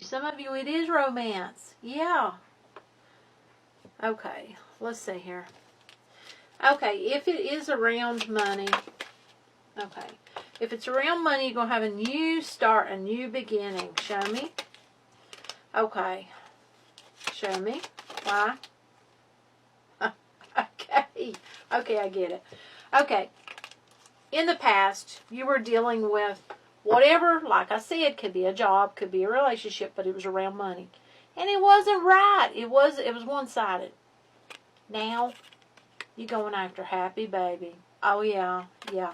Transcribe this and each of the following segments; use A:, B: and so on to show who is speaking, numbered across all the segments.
A: Some of you, it is romance. Yeah. Okay, let's see here. Okay, if it is around money, okay. If it's around money, you're going to have a new start, a new beginning. Show me. Okay. Show me. Why? Okay. Okay, I get it. Okay. In the past, you were dealing with whatever, like I said, could be a job, could be a relationship, but it was around money. And it wasn't right. It was one-sided. Now, you're going after happy baby. Oh, yeah, yeah.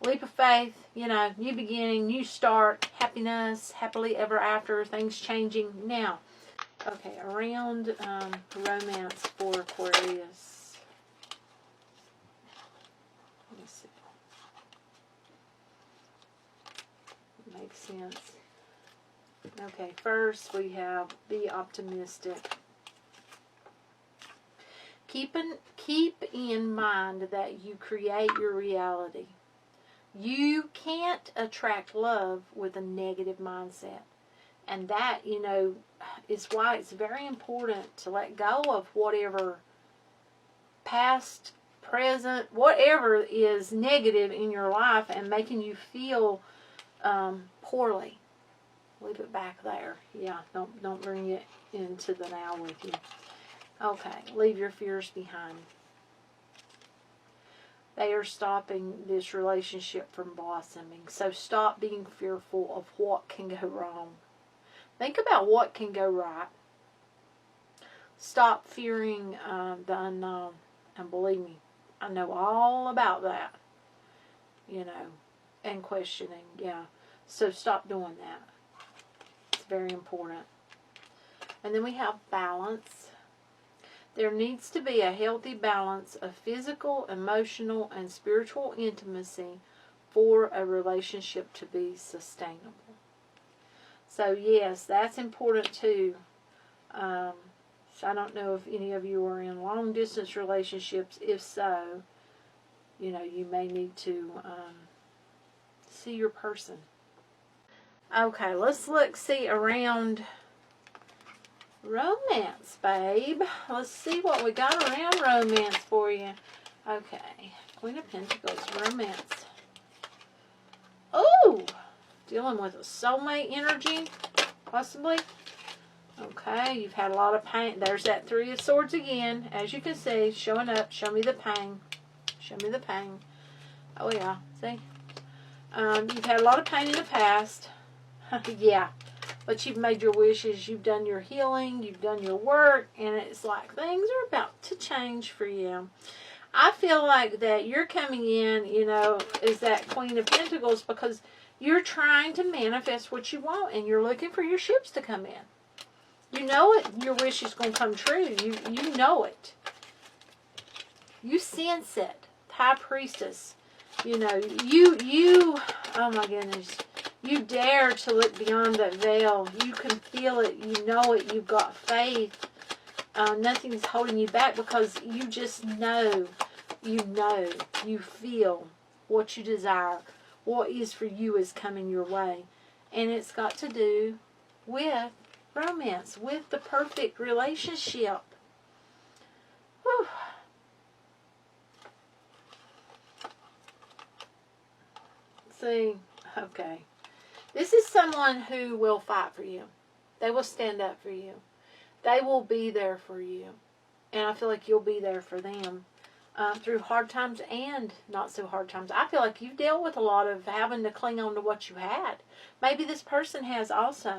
A: Leap of faith, you know, new beginning, new start, happiness, happily ever after, things changing. Now, okay, around romance for Aquarius. Let me see. Makes sense. Okay, first we have be optimistic. Keep in mind that you create your reality. You can't attract love with a negative mindset. And that, you know, is why it's very important to let go of whatever past, present, whatever is negative in your life and making you feel poorly. Leave it back there. Yeah, don't bring it into the now with you. Okay, leave your fears behind. They are stopping this relationship from blossoming. So stop being fearful of what can go wrong. Think about what can go right. Stop fearing the unknown. And believe me, I know all about that. You know, and questioning. Yeah. So stop doing that. It's very important. And then we have balance. There needs to be a healthy balance of physical, emotional, and spiritual intimacy for a relationship to be sustainable. So yes, that's important too. So I don't know if any of you are in long distance relationships. If so, you know, you may need to see your person. Okay, let's see around romance, babe. Let's see what we got around romance for you. Okay, Queen of Pentacles, romance. Oh, dealing with a soulmate energy, possibly. Okay, you've had a lot of pain. There's that Three of Swords again. As you can see, showing up. Show me the pain. Show me the pain. Oh, yeah. See? You've had a lot of pain in the past. Yeah. But you've made your wishes. You've done your healing. You've done your work. And it's like things are about to change for you. I feel like that you're coming in, you know, as that Queen of Pentacles because you're trying to manifest what you want. And you're looking for your ships to come in. You know it. Your wish is going to come true. You know it. You sense it. High Priestess. You know, you, oh my goodness. You dare to look beyond that veil. You can feel it. You know it. You've got faith. Nothing's holding you back because you just know. You feel what you desire. What is for you is coming your way. And it's got to do with romance, with the perfect relationship. Whew. See, okay. This is someone who will fight for you. They will stand up for you. They will be there for you. And I feel like you'll be there for them through hard times and not so hard times. I feel like you've dealt with a lot of having to cling on to what you had. Maybe this person has also.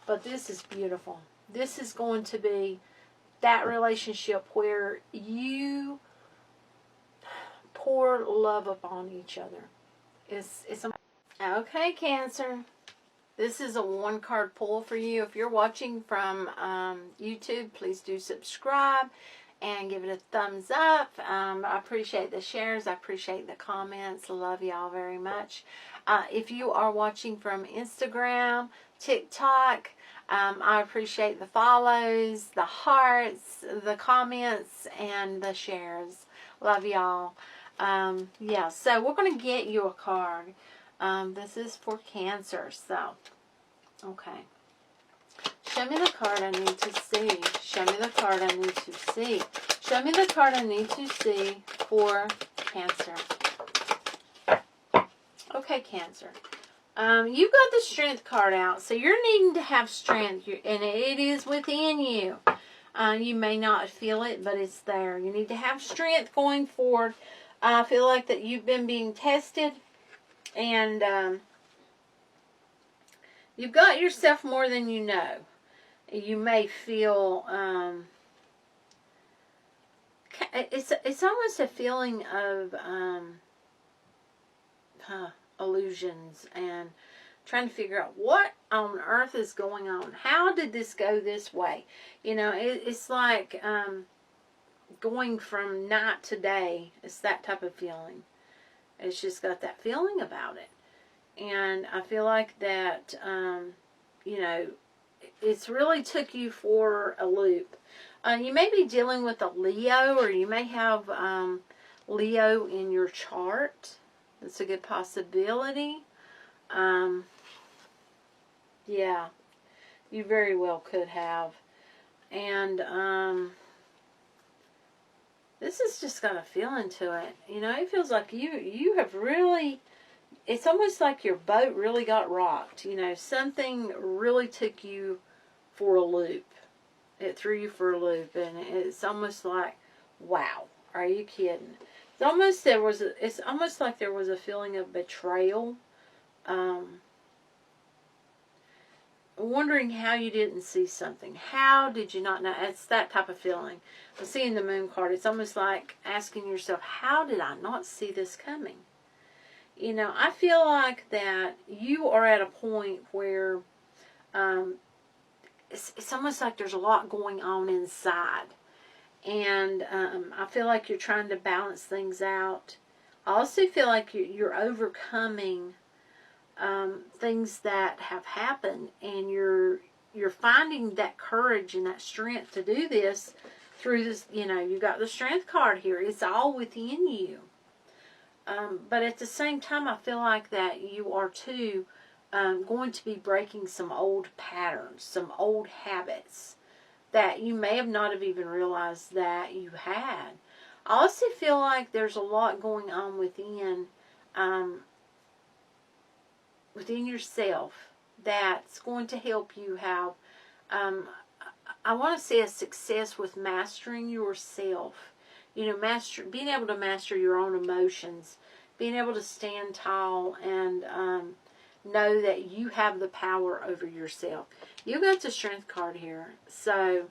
A: But this is beautiful. This is going to be that relationship where you pour love upon each other. Okay, Cancer. This is a one-card pull for you. If you're watching from YouTube, please do subscribe and give it a thumbs up. I appreciate the shares. I appreciate the comments. Love y'all very much. If you are watching from Instagram, TikTok, I appreciate the follows, the hearts, the comments, and the shares. Love y'all. Yeah, so we're going to get you a card. This is for Cancer, so, okay. Show me the card I need to see. Show me the card I need to see. Show me the card I need to see for Cancer. Okay, Cancer. You got the Strength card out, so you're needing to have strength, and it is within you. You may not feel it, but it's there. You need to have strength going forward. I feel like that you've been being tested, and you've got yourself more than you know. You may feel, it's almost a feeling of illusions and trying to figure out what on earth is going on. How did this go this way? You know, it's like going from night to day. It's that type of feeling. It's just got that feeling about it. And I feel like that, you know, it's really took you for a loop. You may be dealing with a Leo, or you may have Leo in your chart. That's a good possibility. Yeah, you very well could have. And this has just got a feeling to it. You know, it feels like you have really, it's almost like your boat really got rocked. You know, something really took you for a loop. It threw you for a loop, and it's almost like, wow, are you kidding? It's almost like there was a feeling of betrayal. Wondering how you didn't see something. How did you not know? It's that type of feeling. I'm seeing the Moon card. It's almost like asking yourself, how did I not see this coming? You know, I feel like that you are at a point where it's almost like there's a lot going on inside. And I feel like you're trying to balance things out. I also feel like you're overcoming things that have happened, and you're finding that courage and that strength to do this through this. You know, you got the Strength card here. It's all within you. But at the same time, I feel like that you are too going to be breaking some old patterns, some old habits that you may have not have even realized that you had. I also feel like there's a lot going on within yourself that's going to help you have, I want to say, a success with mastering yourself. You know, being able to master your own emotions, being able to stand tall and know that you have the power over yourself. You got the Strength card here. So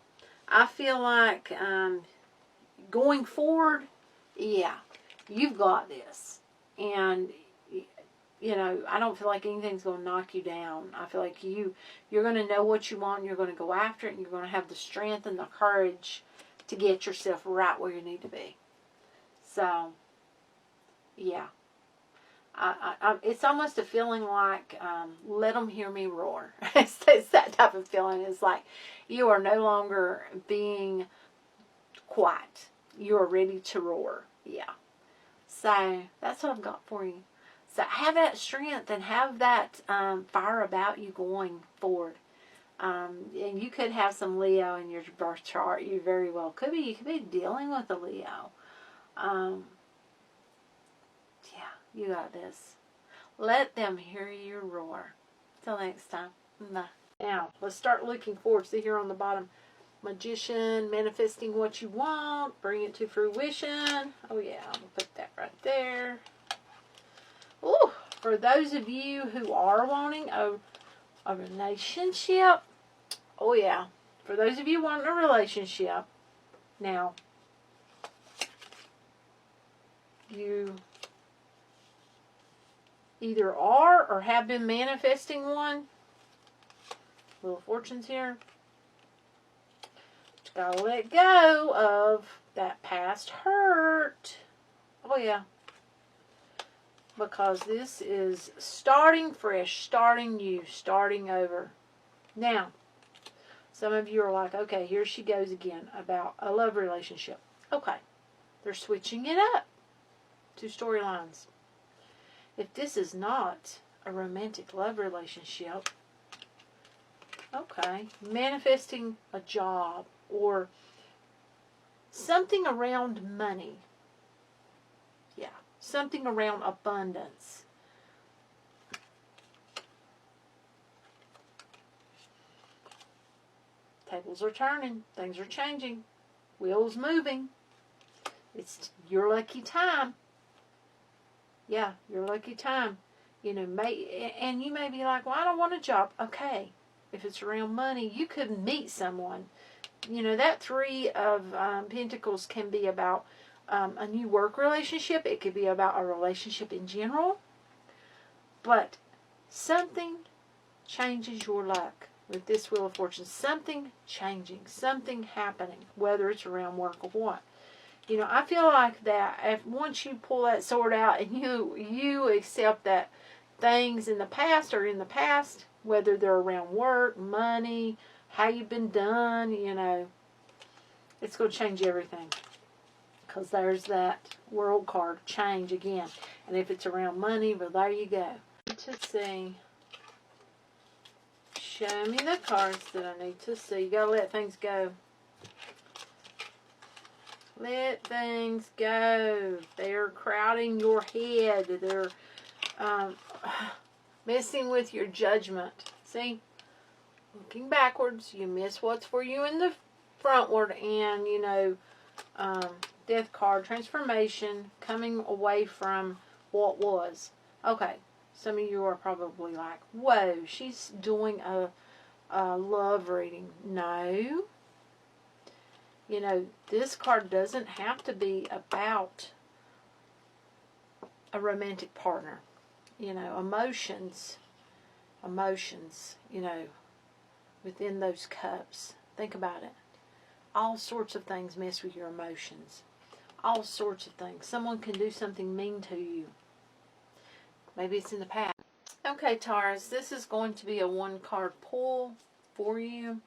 A: I feel like going forward, yeah, you've got this. And you know, I don't feel like anything's going to knock you down. I feel like you're going to know what you want, and you're going to go after it, and you're going to have the strength and the courage to get yourself right where you need to be. So, yeah. It's almost a feeling like, let them hear me roar. It's that type of feeling. It's like you are no longer being quiet. You are ready to roar. Yeah. So, that's what I've got for you. So have that strength and have that fire about you going forward. And you could have some Leo in your birth chart. You very well could be. You could be dealing with a Leo. Yeah, you got this. Let them hear you roar. Till next time. Bye. Now, let's start looking forward. See here on the bottom. Magician, manifesting what you want. Bring it to fruition. Oh yeah, I'm going to put that right there. Ooh, for those of you who are wanting a relationship, oh yeah, for those of you wanting a relationship, now, you either are or have been manifesting one. Wheel of Fortune's here. But you gotta let go of that past hurt. Oh yeah. Because this is starting fresh, starting new, starting over. Now, some of you are like, okay, here she goes again about a love relationship. Okay, they're switching it up. 2 storylines. If this is not a romantic love relationship, Okay. Manifesting a job or something around money. Yeah. Something around abundance. Tables are turning. Things are changing. Wheels moving. It's your lucky time. Yeah, your lucky time. You know, and you may be like, well, I don't want a job. Okay. If it's around money, you could meet someone. You know, that Three of Pentacles can be about a new work relationship. It could be about a relationship in general. But something changes your luck with this Wheel of Fortune. Something changing. Something happening. Whether it's around work or what. You know, I feel like that if once you pull that sword out and you accept that things in the past are in the past, whether they're around work, money, how you've been done, you know, it's going to change everything. Because there's that World card, change again. And if it's around money, well, there you go. To see. Show me the cards that I need to see. You got to let things go. Let things go. They're crowding your head. They're messing with your judgment. See? Looking backwards, you miss what's for you in the frontward. And, you know, Death card, transformation, coming away from what was. Okay. Some of you are probably like, whoa, she's doing a love reading. No. You know, this card doesn't have to be about a romantic partner. You know, emotions, you know, within those cups. Think about it. All sorts of things mess with your emotions. All sorts of things. Someone can do something mean to you. Maybe it's in the past. Okay, Taurus, this is going to be a one-card pull for you.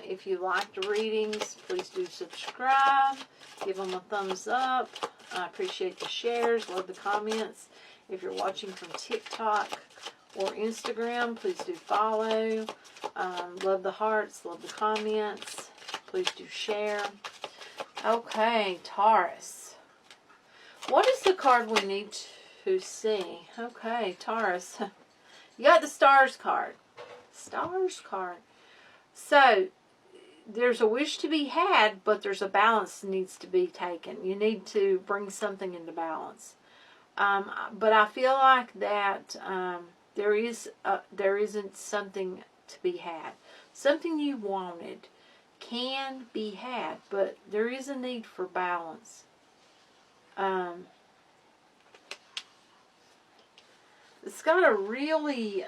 A: If you like the readings, please do subscribe. Give them a thumbs up. I appreciate the shares. Love the comments. If you're watching from TikTok or Instagram, please do follow. Love the hearts. Love the comments. Please do share. Okay, Taurus. What is the card we need to see? Okay, Taurus. You got the Stars card. Stars card. So, there's a wish to be had, but there's a balance that needs to be taken. You need to bring something into balance. But I feel like that there isn't something to be had. Something you wanted can be had, but there is a need for balance. It's got a really,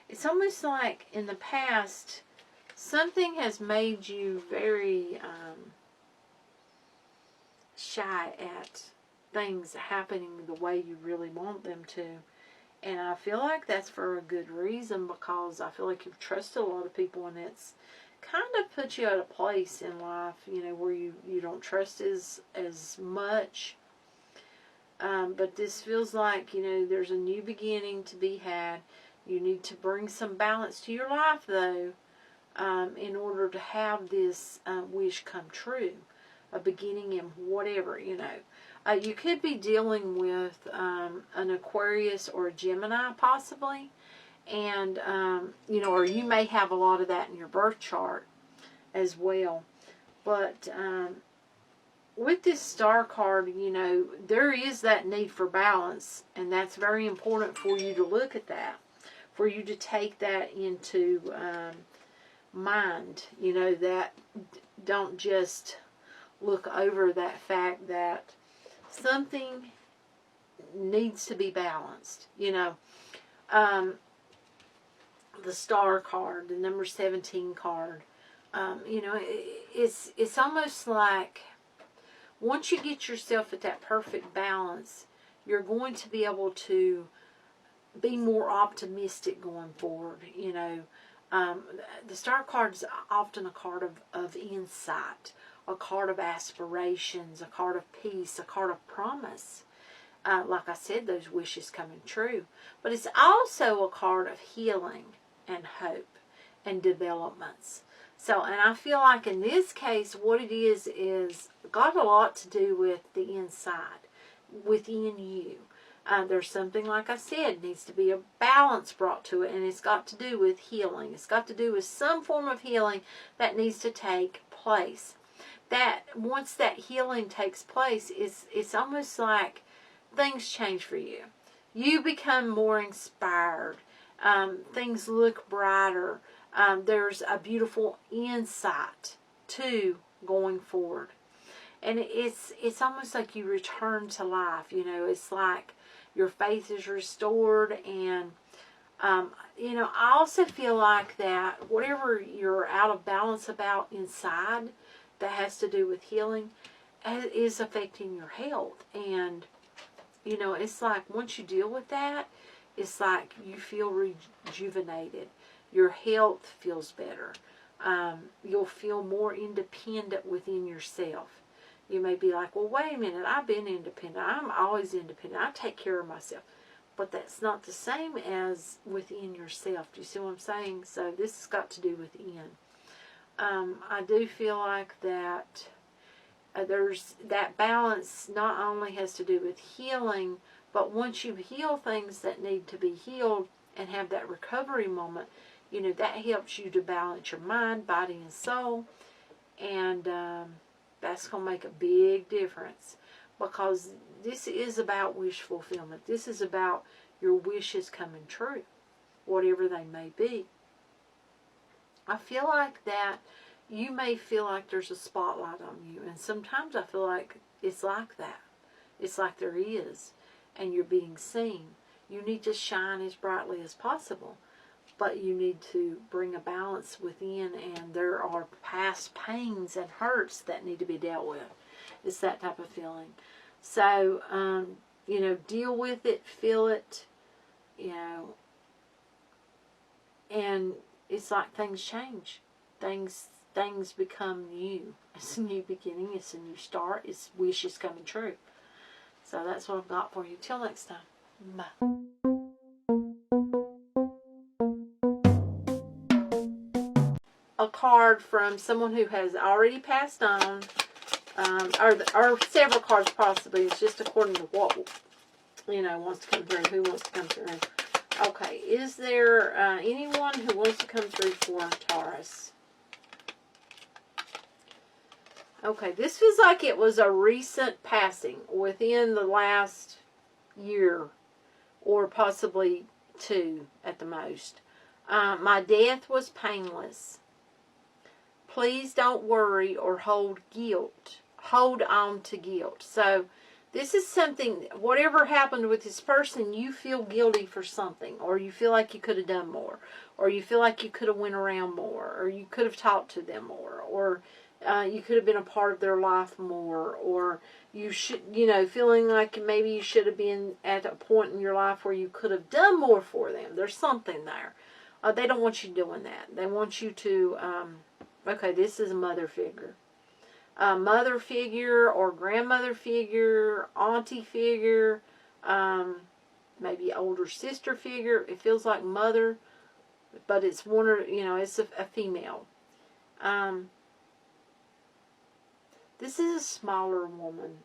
A: it's almost like in the past, something has made you very shy at things happening the way you really want them to. And I feel like that's for a good reason, because I feel like you've trusted a lot of people, and it's kind of put you at a place in life, you know, where you don't trust as much. But this feels like, you know, there's a new beginning to be had. You need to bring some balance to your life, though, in order to have this wish come true. A beginning in whatever, you know. You could be dealing with an Aquarius or a Gemini, possibly. And, you know, or you may have a lot of that in your birth chart as well. But with this Star card, you know, there is that need for balance. And that's very important for you to look at that. For you to take that into mind. You know, that don't just look over that fact that something needs to be balanced. You know, the Star card, the number 17 card, you know, it's almost like once you get yourself at that perfect balance, you're going to be able to be more optimistic going forward. You know, the Star card is often a card of insight, a card of aspirations, a card of peace, a card of promise. Like I said, those wishes coming true. But it's also a card of healing. and hope and developments. So, and I feel like in this case, what it is got a lot to do with the inside, within you. There's something, like I said, needs to be a balance brought to it, and it's got to do with healing. It's got to do with some form of healing that needs to take place. That once that healing takes place, it's almost like things change for you. You become more inspired. Things look brighter. There's a beautiful insight to going forward. And it's almost like you return to life. You know, it's like your faith is restored. And, you know, I also feel like that whatever you're out of balance about inside that has to do with healing is affecting your health. And, you know, it's like once you deal with that, it's like you feel rejuvenated. Your health feels better. You'll feel more independent within yourself. You may be like, well, wait a minute, I've been independent. I'm always independent. I take care of myself. But that's not the same as within yourself. Do you see what I'm saying? So this has got to do within. I do feel like that there's that balance not only has to do with healing, but once you heal things that need to be healed and have that recovery moment, you know, that helps you to balance your mind, body, and soul. And that's going to make a big difference, because this is about wish fulfillment. This is about your wishes coming true, whatever they may be. I feel like that you may feel like there's a spotlight on you, and sometimes I feel like it's like that. It's like there is, and you're being seen. You need to shine as brightly as possible, but you need to bring a balance within, and there are past pains and hurts that need to be dealt with. It's that type of feeling. So, you know, deal with it, feel it, you know, and it's like things change. Things become new. It's a new beginning. It's a new start. It's wishes coming true. So that's what I've got for you. Till next time. Bye. A card from someone who has already passed on, or several cards possibly. It's just according to what, you know, wants to come through, who wants to come through. Okay, is there anyone who wants to come through for Taurus? Okay, this feels like it was a recent passing within the last year, or possibly 2 at the most. My death was painless. Please don't worry or hold guilt. Hold on to guilt. So this is something, whatever happened with this person, you feel guilty for something, or you feel like you could have done more, or you feel like you could have went around more, or you could have talked to them more, or you could have been a part of their life more, or you should, you know, feeling like maybe you should have been at a point in your life where you could have done more for them. There's something there. They don't want you doing that. They want you to, okay, this is a mother figure. Mother figure or grandmother figure, auntie figure, maybe older sister figure. It feels like mother, but it's one, or, you know, it's a female. This is a smaller woman.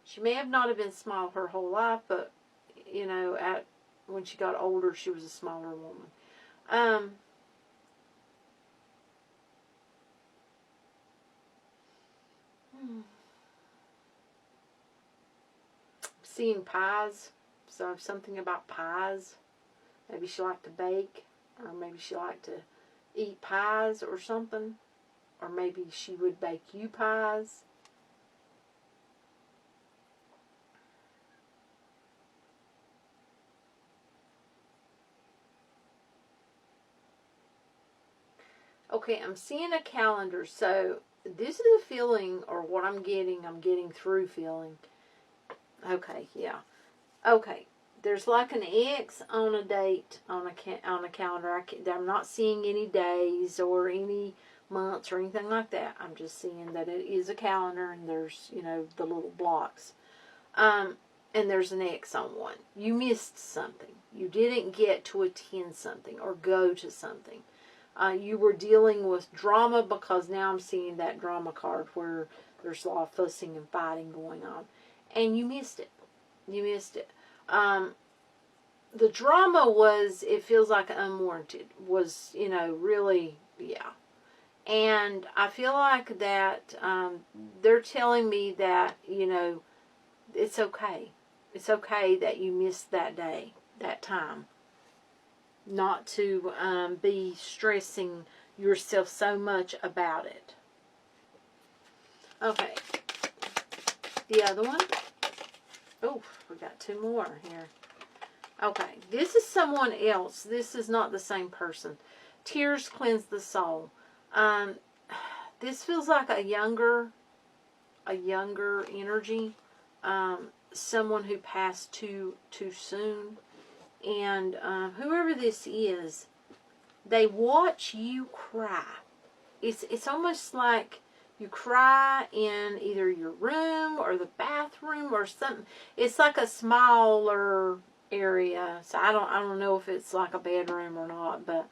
A: She may have not have been small her whole life, but, you know, when she got older, she was a smaller woman. Seeing pies, so something about pies. Maybe she liked to bake, or maybe she liked to eat pies or something, or maybe she would bake you pies. Okay, I'm seeing a calendar, so this is a feeling, or what I'm getting through feeling. Okay, yeah. Okay, there's like an X on a date on a calendar. I'm not seeing any days or any months or anything like that. I'm just seeing that it is a calendar, and there's, you know, the little blocks. and there's an X on one. You missed something. You didn't get to attend something or go to something. You were dealing with drama, because now I'm seeing that drama card where there's a lot of fussing and fighting going on. And you missed it. You missed it. The drama was, it feels like unwarranted. Was, you know, really, yeah. And I feel like that they're telling me that, you know, it's okay. It's okay that you missed that day, that time. Not to be stressing yourself so much about it. Okay. The other one. Oh, we got two more here. Okay. This is someone else. This is not the same person. Tears cleanse the soul. This feels like a younger energy. Someone who passed too soon. And whoever this is, they watch you cry. It's almost like you cry in either your room or the bathroom or something. It's like a smaller area. So I don't know if it's like a bedroom or not, but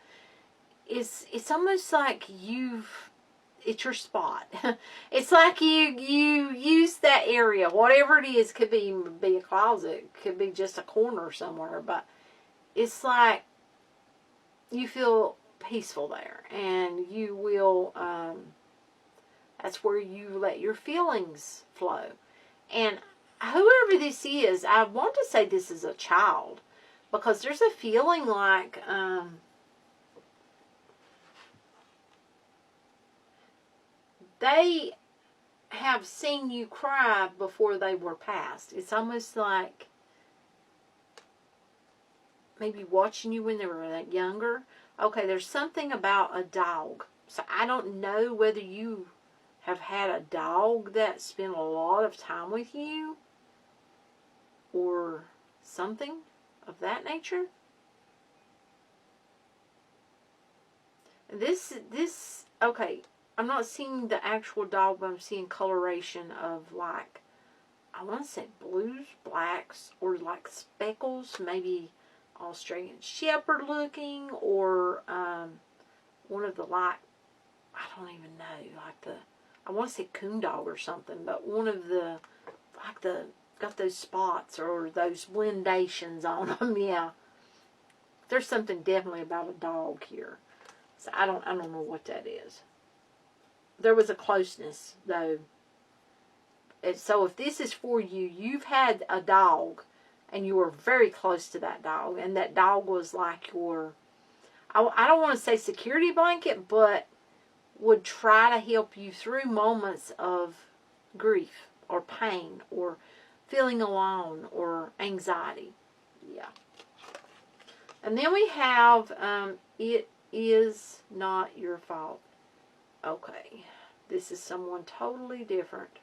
A: it's almost like it's your spot. It's like you use that area, whatever it is. Could be a closet, could be just a corner somewhere, but it's like you feel peaceful there, and you will, that's where you let your feelings flow. And whoever this is, I want to say this is a child, because there's a feeling like, they have seen you cry before they were passed. It's almost like maybe watching you when they were younger. Okay, there's something about a dog. So I don't know whether you have had a dog that spent a lot of time with you or something of that nature. This, okay, I'm not seeing the actual dog, but I'm seeing coloration of, like, I want to say blues, blacks, or like speckles, maybe Australian Shepherd looking, or one of the, like, I don't even know, like I want to say coon dog or something, but one of the, like got those spots or those blendations on them, yeah. There's something definitely about a dog here. So I don't know what that is. There was a closeness, though. And so if this is for you, you've had a dog, and you were very close to that dog, and that dog was like your, I don't want to say security blanket, but would try to help you through moments of grief or pain or feeling alone or anxiety. Yeah. And then we have, it is not your fault. Okay. This is someone totally different.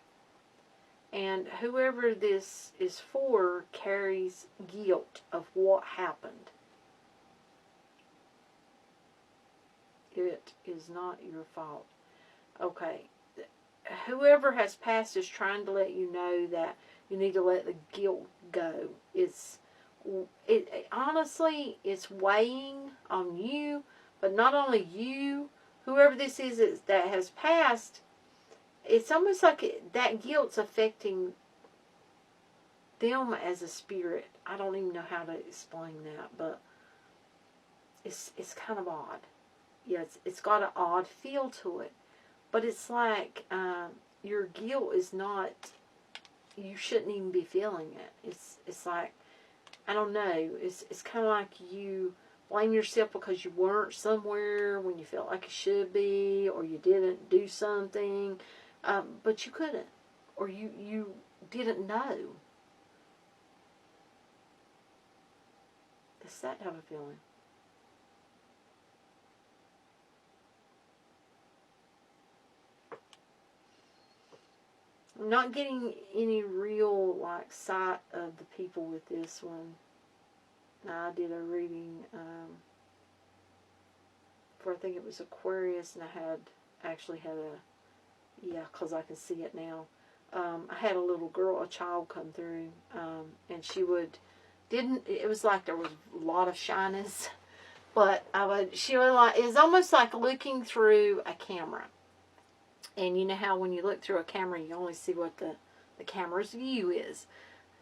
A: And whoever this is for carries guilt of what happened. It is not your fault. Okay. Whoever has passed is trying to let you know that you need to let the guilt go. Honestly, it's weighing on you, but not only you, whoever this is that has passed, it's almost like that guilt's affecting them as a spirit. I don't even know how to explain that, but it's kind of odd. Yeah, it's got an odd feel to it. But it's like your guilt is not, you shouldn't even be feeling it. It's like, I don't know, it's kind of like you blame yourself because you weren't somewhere when you felt like you should be, or you didn't do something, but you couldn't, or you didn't know. It's that type of feeling. I'm not getting any real, like, sight of the people with this one. Now, I did a reading for, I think it was Aquarius, and I actually had a, yeah, because I can see it now. I had a little girl, a child come through, and she would, it was like there was a lot of shyness, but she would like, it was almost like looking through a camera. And you know how when you look through a camera, you only see what the camera's view is.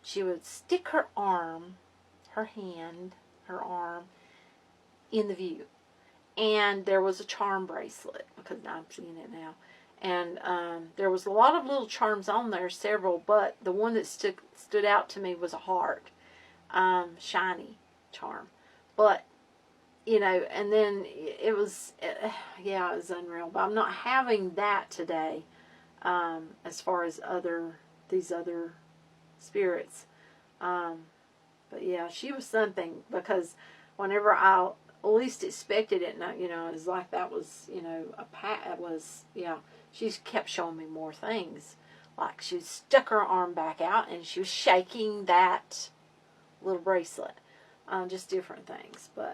A: She would stick her arm, her hand, her arm in the view. And there was a charm bracelet, because I'm seeing it now. And there was a lot of little charms on there, several, but the one that stood out to me was a heart. Shiny charm. But, you know, and then it was, yeah, it was unreal. But I'm not having that today, as far as these other spirits. But yeah, she was something, because whenever I least expected it, and you know, it was like that was, you know, it was, yeah, she kept showing me more things. Like she stuck her arm back out and she was shaking that little bracelet. Just different things. But